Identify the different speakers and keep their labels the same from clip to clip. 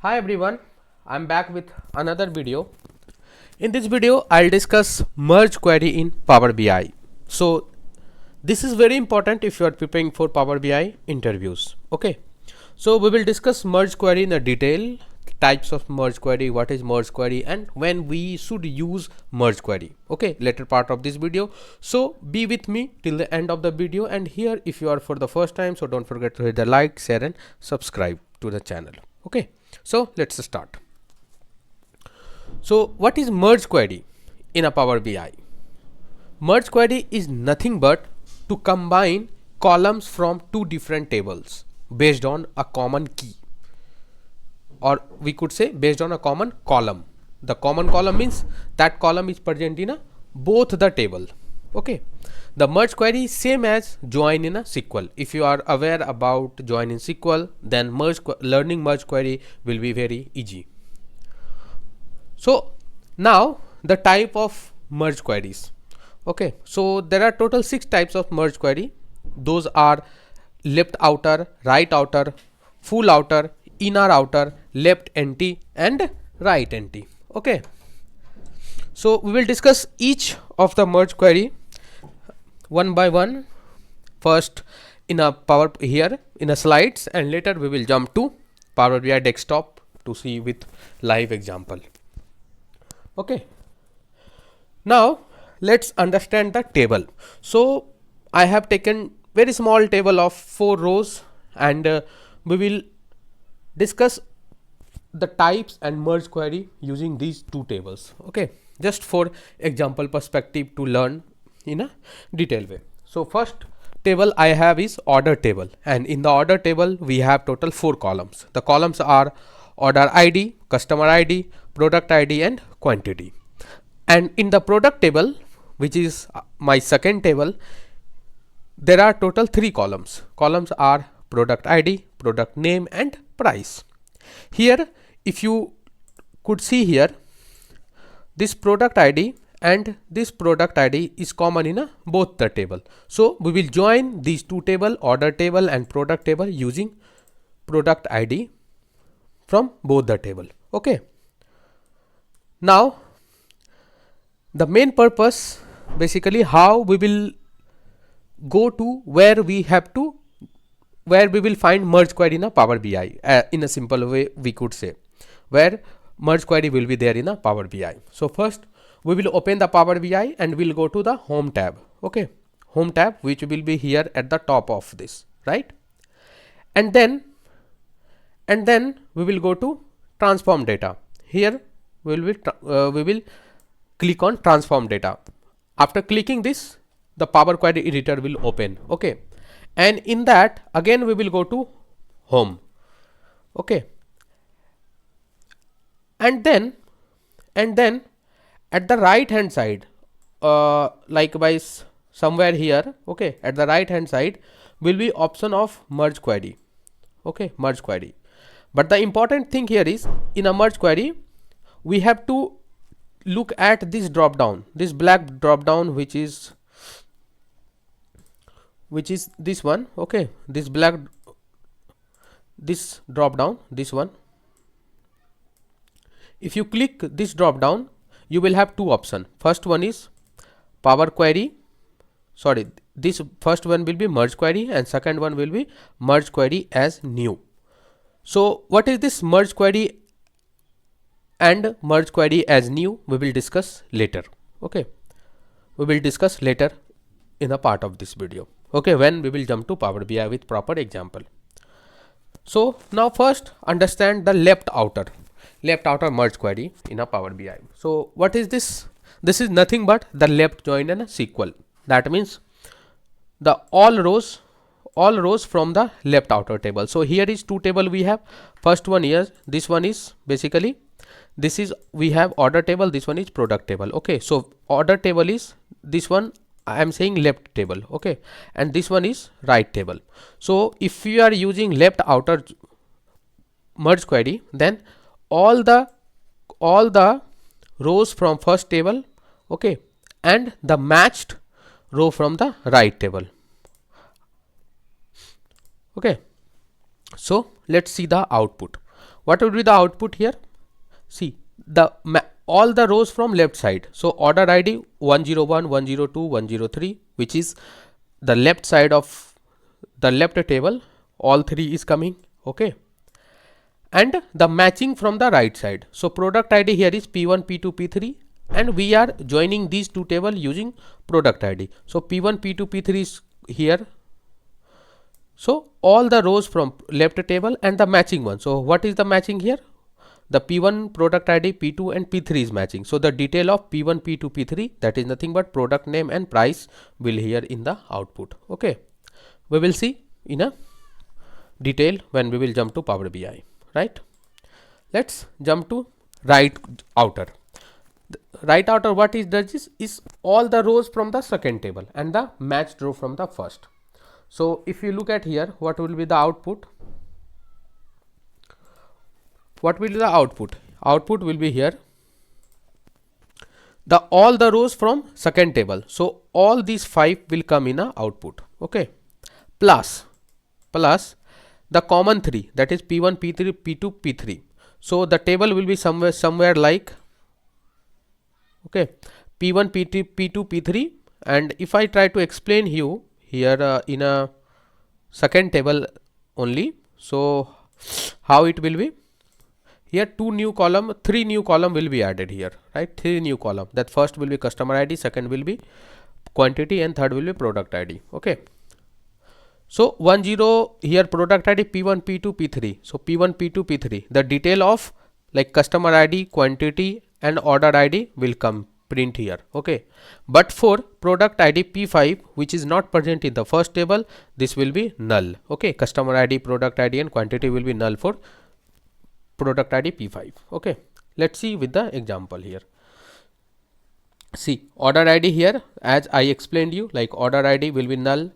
Speaker 1: Hi everyone, I'm back with another video. In this video, I'll discuss merge query in Power BI. So this is very important if you are preparing for Power BI interviews. Okay. So we will discuss merge query in a detail, types of merge query, what is merge query, and when we should use merge query. Okay, later part of this video. So be with me till the end of the video, and here if you are for the first time, so don't forget to hit the like, share and subscribe to the channel. Okay, so let's start. So what is merge query in a Power BI? Merge query is nothing but to combine columns from two different tables based on a common key, or we could say based on a common column. The common column means that column is present in both the table. Okay, the merge query is same as join in a SQL. If you are aware about join in SQL, then learning merge query will be very easy. So now the type of merge queries. Okay, so there are total 6 types of merge query. Those are left outer, right outer, full outer, inner outer, left empty and right empty. Okay, so we will discuss each of the merge query one by one. First in a here in a slides, and later we will jump to Power BI desktop to see with live example. Okay, now let's understand the table. So I have taken very small table of 4 rows, and we will discuss the types and merge query using these 2 tables. Okay, just for example perspective to learn in a detailed way. So first table I have is order table, and in the order table we have total 4 columns. The columns are order ID, customer ID, product ID and quantity. And in the product table, which is my second table, there are total 3 columns. Columns are product ID, product name and price. Here if you could see here, this product ID and this product ID is common in both the table. So we will join these 2 table, order table and product table, using product ID from both the table. Okay, now the main purpose, basically how we will go to where we will find merge query in a Power BI. In a simple way we could say where merge query will be there in a Power BI. So first we will open the Power BI and we'll go to the home tab. Okay, home tab, which will be here at the top of this, right? And then we will go to transform data. Here we will click on transform data. After clicking this, the Power Query editor will open. Okay, and in that again we will go to home. Okay, and then at the right hand side, likewise somewhere here, okay, at the right hand side will be option of merge query. Okay, merge query. But the important thing here is, in a merge query we have to look at this drop down, this black drop down, which is this one. Okay, this drop down, this one. If you click this drop down, you will have 2 options. First one is Power Query, sorry, this first one will be merge query and second one will be merge query as new. So what is this merge query and merge query as new, we will discuss later. Okay, we will discuss later in a part of this video. Okay, when we will jump to Power BI with proper example. So now first understand the left outer merge query in a Power BI. So what is this? This is nothing but the left join in a SQL. That means the all rows from the left outer table. So here is 2 table we have. First one here, this one is basically, this is we have order table, this one is product table. Okay, so order table is this one, I am saying left table. Okay, and this one is right table. So if you are using left outer merge query, then all the rows from first table, okay, and the matched row from the right table. Okay, so let's see the output. What will be the output here? See all the rows from left side. So order ID 101, 102, 103, which is the left side of the left table, all three is coming. Okay, and the matching from the right side. So product ID here is P1, P2, P3, and we are joining these two tables using product ID. So P1, P2, P3 is here. So all the rows from left table and the matching one. So what is the matching here? The P1 product ID, P2 and P3 is matching. So the detail of P1, P2, P3, that is nothing but product name and price will here in the output. Okay, we will see in a detail when we will jump to Power BI, right? Let's jump to right outer. The right outer, what it does is all the rows from the second table and the matched row from the first. So if you look at here, what will be the output? What will be the output? Output will be here all the rows from second table. So all these 5 will come in a output. Okay, plus the common 3, that is P1, P3, P2, P3. So the table will be somewhere like, okay, P1, P2, P3. And if I try to explain you here in a second table only, so how it will be? Here 3 new column will be added here, right? 3 new column. That first will be customer ID, second will be quantity, and third will be product ID. Okay, so 10 here product ID P1, P2, P3. So P1, P2, P3, the detail of like customer ID, quantity and order ID will come print here. Okay, but for product ID P5, which is not present in the first table, this will be null. Okay, customer ID, product ID and quantity will be null for product ID P5. Okay, let's see with the example here. See, order ID here, as I explained you, like order ID will be null,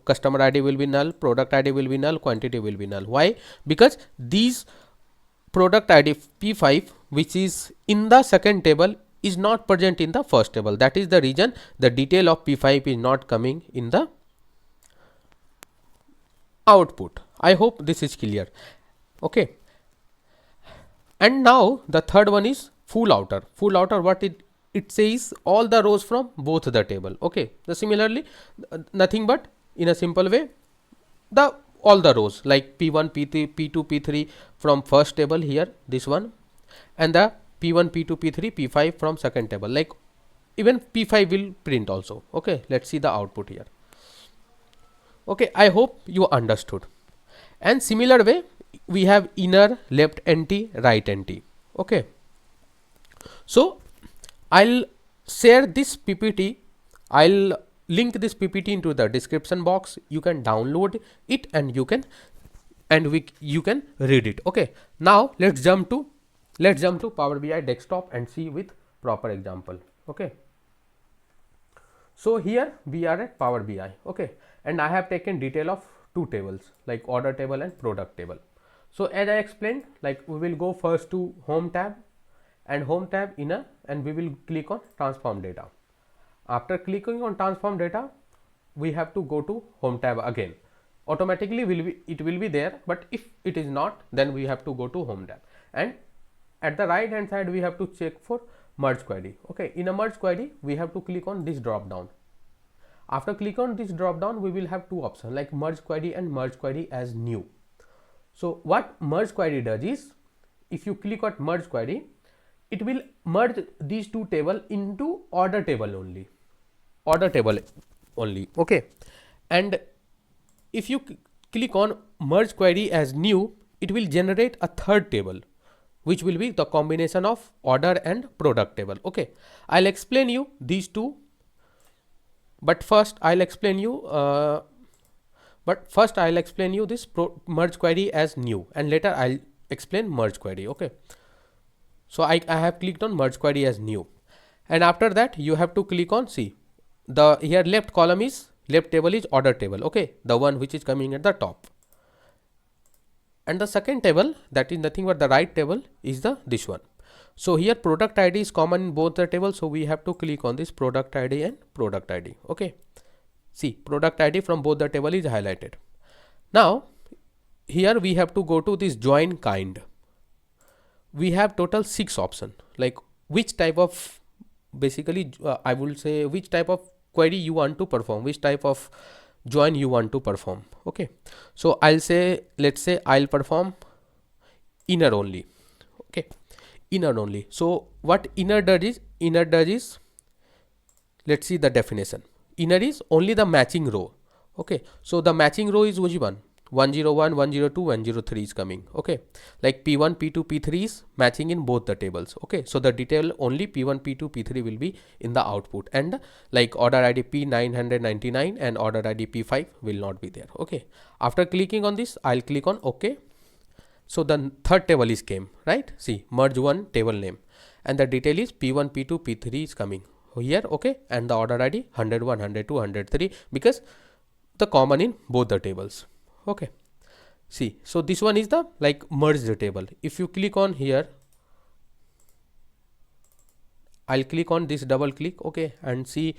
Speaker 1: customer ID will be null, product ID will be null, quantity will be null. Why? Because these product ID P5, which is in the second table, is not present in the first table. That is the reason the detail of P5 is not coming in the output. I hope this is clear. Okay, and now the third one is full outer. Full outer, what it says all the rows from both the table. Okay, so similarly nothing but in a simple way all the rows like P1, P3, P2, P3 from first table here, this one, and the P1, P2, P3, P5 from second table, like even P5 will print also. Okay, let's see the output here. Okay, I hope you understood. And similar way we have inner, left empty, right empty. Okay, so I'll share this PPT. I'll link this PPT into the description box. You can download it and you can read it. Okay, now let's jump to Power BI desktop and see with proper example. Okay, so here we are at Power BI. Okay, and I have taken detail of 2 tables like order table and product table. So as I explained, like we will go first to home tab and home tab inner, and we will click on transform data. After clicking on transform data, we have to go to home tab again. Automatically it will be there, but if it is not, then we have to go to home tab, and at the right hand side we have to check for merge query. Okay, in a merge query we have to click on this drop down. After click on this drop down, we will have 2 options like merge query and merge query as new. So what merge query does is, if you click on merge query, it will merge these 2 tables into order table only. Okay, and if you click on merge query as new, it will generate a third table, which will be the combination of order and product table. Okay, I'll explain you these 2, but first I'll explain you this merge query as new, and later I'll explain merge query. Okay, so I have clicked on merge query as new, and after that you have to click on, see, the here left table is order table. Okay, the one which is coming at the top, and the second table, that is nothing but the right table, is this one. So here product ID is common in both the tables, so we have to click on this product ID and product ID. Okay, see, product ID from both the table is highlighted. Now here we have to go to this join kind. we have total 6 option, like which type of, basically I will say which type of query you want to perform, which type of join you want to perform. Okay, so I'll say, let's say I'll perform inner only. Okay, inner only. So what inner does is, let's see the definition. Inner is only the matching row. Okay, so the matching row is which one? 101, 102, 103 is coming. Okay, like P1, P2, P3 is matching in both the tables. Okay, so the detail only P1, P2, P3 will be in the output, and like order ID P999 and order ID P5 will not be there. Okay, after clicking on this, I'll click on OK. So the third table is came, right? See, merge one table name, and the detail is P1, P2, P3 is coming here. Okay, and the order ID 101, 102, 103, because the common in both the tables. Okay, see, so this one is the like merged table. If you click on here, I'll click on this, double click. Okay, and see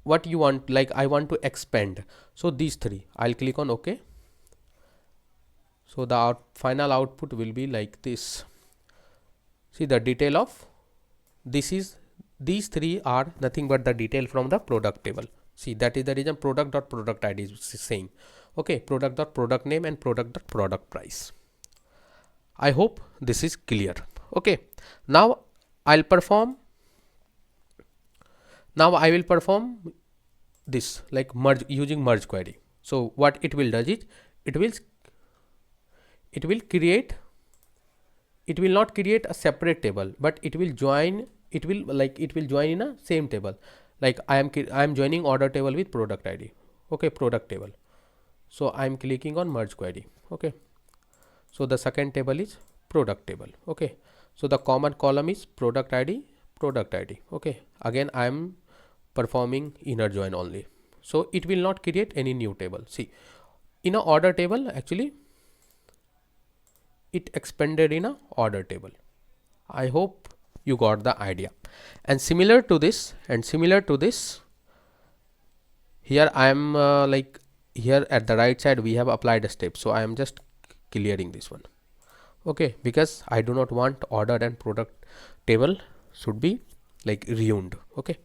Speaker 1: what you want. Like I want to expand, so these three, I'll click on OK. So the final output will be like this. See, the detail of this is, these three are nothing but the detail from the product table. See, that is the reason product.product ID is saying. Okay, product.product name and product.product price. I hope this is clear. Okay, now I will perform this, like merge, using merge query. So what it will do is, it will create, it will not create a separate table, but it will join, it will join in a same table. Like I am joining order table with product ID. Okay, product table. So I am clicking on merge query. Okay, so the second table is product table. Okay, so the common column is product ID. Okay, again I am performing inner join only, so it will not create any new table. See, in a order table, actually it expanded in a order table. I hope you got the idea. And similar to this, here I am like here at the right side we have applied a step, so I am just clearing this one. Okay, because I do not want order and product table should be like ruined. Okay,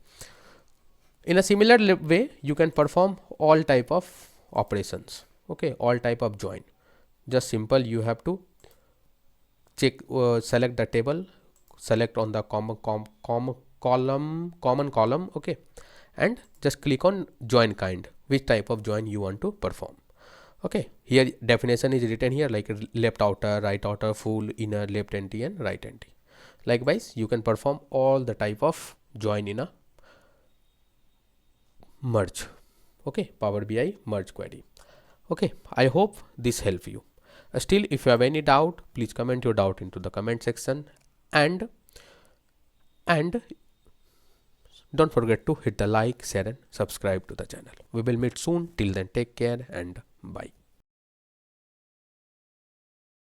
Speaker 1: in a similar way you can perform all type of operations. Okay, all type of join. Just simple, you have to check, select the table, select on the common column. Okay, and just click on join kind, which type of join you want to perform. Okay, here definition is written here, like left outer, right outer, full, inner, left empty and right empty. Likewise, you can perform all the type of join in a merge. Okay, Power BI merge query. Okay, I hope this help you. Still, if you have any doubt, please comment your doubt into the comment section, and don't forget to hit the like, share and subscribe to the channel. We will meet soon. Till then, take care and bye.